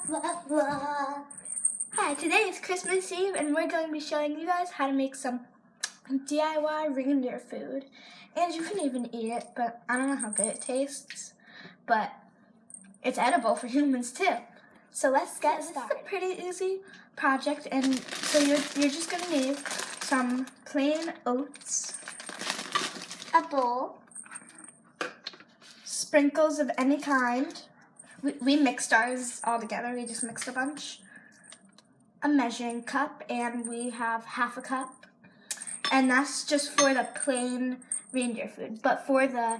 blah, blah. Hi, today is Christmas Eve and we're going to be showing you guys how to make some DIY reindeer food. And you can even eat it, but I don't know how good it tastes. But it's edible for humans too. So let's get started. It's a pretty easy project, and so you're just going to need some plain oats, a bowl, sprinkles of any kind. We mixed ours all together. We just mixed a bunch. A measuring cup, and we have half a cup. And that's just for the plain reindeer food. But for the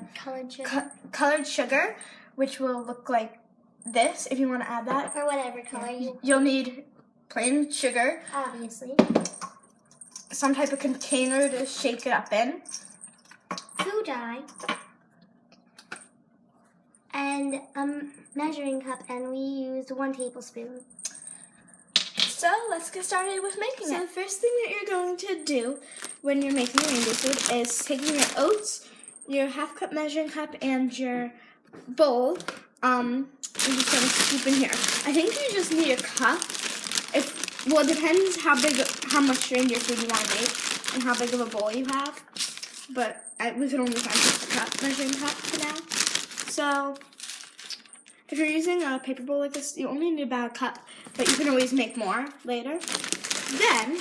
colored sugar, which will look like this, if you want to add that. Or whatever color you'll need plain sugar. Obviously. Some type of container to shake it up in. Food dye. And a measuring cup, and we used 1 tablespoon. So let's get started with making it. So the first thing that you're going to do when you're making your reindeer food is taking your oats, your half cup measuring cup, and your bowl. You're just going to scoop in here. I think you just need a cup. It depends how much reindeer food you want to make and how big of a bowl you have. But we can only find just a cup, measuring cup for now. So if you're using a paper bowl like this, you only need about a cup, but you can always make more later. Then,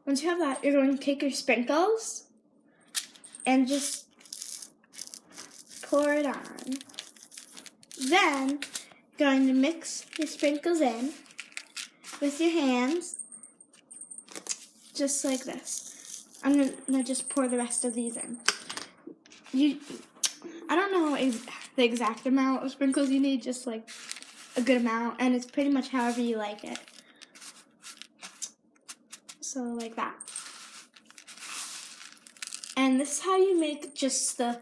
once you have that, you're going to take your sprinkles and just pour it on. Then, you're going to mix your sprinkles in with your hands, just like this. I'm going to just pour the rest of these in. I don't know the exact amount of sprinkles you need, just like a good amount, and it's pretty much however you like it. So like that. And this is how you make just the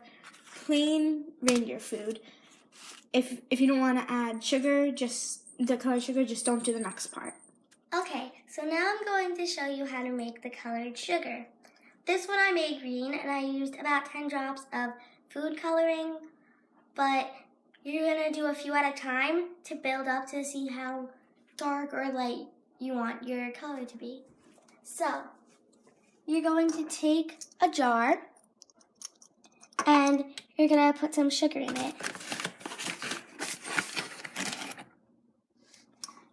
plain reindeer food. If you don't want to add sugar, just the colored sugar, just don't do the next part. Okay, so now I'm going to show you how to make the colored sugar. This one I made green, and I used about 10 drops of food coloring, but you're going to do a few at a time to build up to see how dark or light you want your color to be. So, you're going to take a jar, and you're going to put some sugar in it.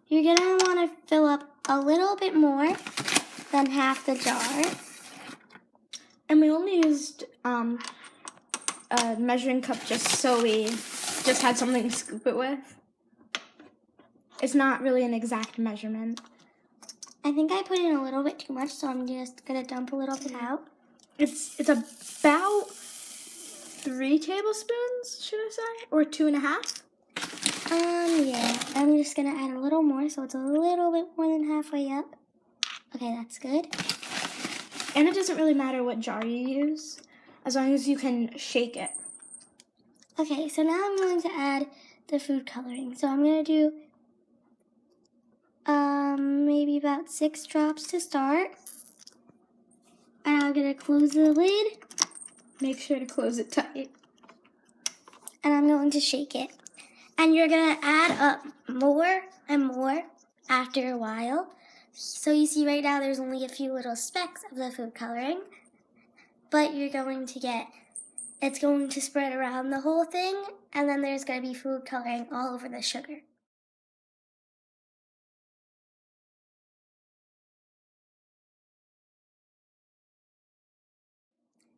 You're going to want to fill up a little bit more than half the jar. And we only used a measuring cup just so we just had something to scoop it with. It's not really an exact measurement. I think I put in a little bit too much, so I'm just going to dump a little bit out. It's about 3 tablespoons, should I say? Or 2.5? Yeah. I'm just going to add a little more, so it's a little bit more than halfway up. Okay, that's good. And it doesn't really matter what jar you use, as long as you can shake it. Okay, so now I'm going to add the food coloring. So I'm going to do maybe about 6 drops to start. And I'm going to close the lid. Make sure to close it tight. And I'm going to shake it. And you're going to add up more and more after a while. So you see right now there's only a few little specks of the food coloring. But you're going to get, it's going to spread around the whole thing, and then there's going to be food coloring all over the sugar.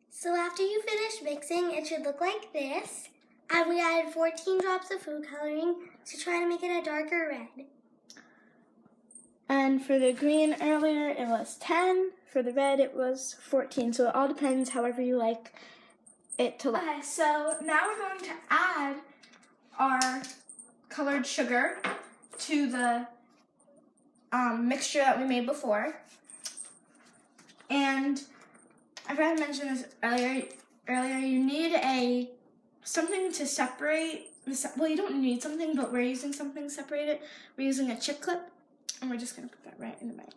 So after you finish mixing, it should look like this. And we added 14 drops of food coloring to try to make it a darker red. And for the green earlier, it was 10. For the red, it was 14. So it all depends however you like it to look. Okay, so now we're going to add our colored sugar to the mixture that we made before. And I forgot to mention this earlier. You need something to separate. Well, you don't need something, but we're using something to separate it. We're using a chip clip. And we're just going to put that right in the middle.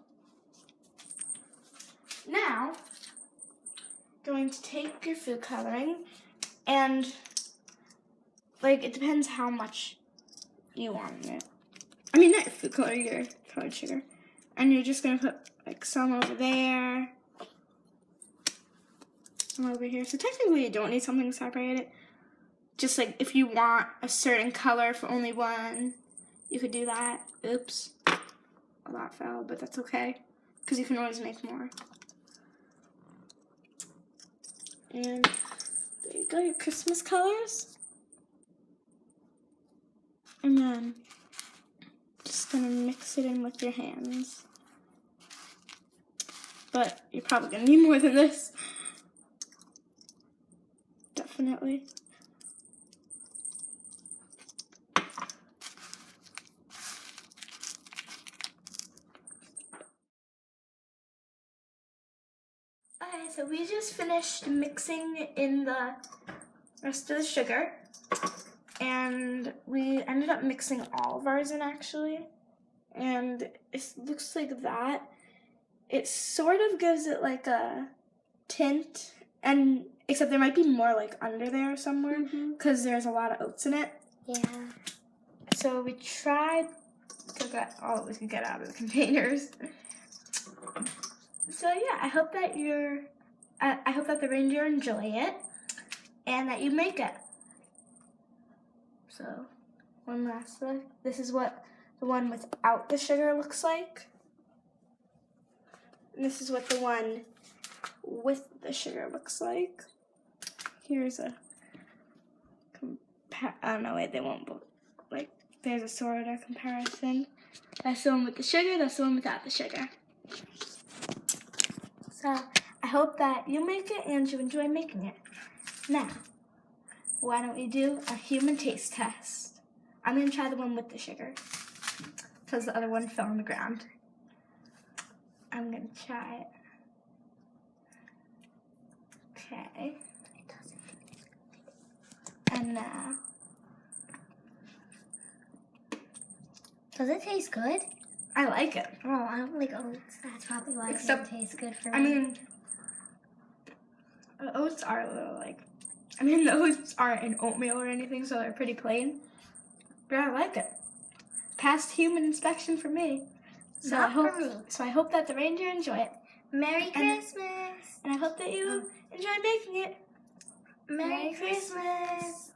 Now, going to take your food coloring and, it depends how much you want in it. I mean, not food color, your colored sugar. And you're just gonna put like some over there, some over here. So technically you don't need something to separate it. Just like if you want a certain color for only one, you could do that. Oops. Well, that fell, but that's okay. Because you can always make more. And there you go, your Christmas colors. And then just gonna mix it in with your hands. But you're probably gonna need more than this. Definitely. Okay, so we just finished mixing in the rest of the sugar. And we ended up mixing all of ours in, actually. And it looks like that. It sort of gives it like a tint, and except there might be more like under there somewhere because there's a lot of oats in it. Yeah. So we tried to get all we could get out of the containers. So yeah, I hope that I hope that the reindeer enjoy it and that you make it. So one last look. This is what the one without the sugar looks like. And this is what the one with the sugar looks like. Here's a oh no, wait, they won't, but like there's a sort of comparison. That's the one with the sugar, that's the one without the sugar. So I hope that you make it and you enjoy making it. Now, why don't we do a human taste test? I'm gonna try the one with the sugar because the other one fell on the ground. I'm gonna try it. Okay. And now. Does it taste good? I like it. Oh, I don't like oats. That's probably why it doesn't taste good for me. I mean, the oats are a little like, the oats aren't in oatmeal or anything, so they're pretty plain. But I like it. Passed human inspection for me. So Not for me. So I hope that the reindeer enjoy it. Merry Christmas. And I hope that you enjoy making it. Merry Christmas.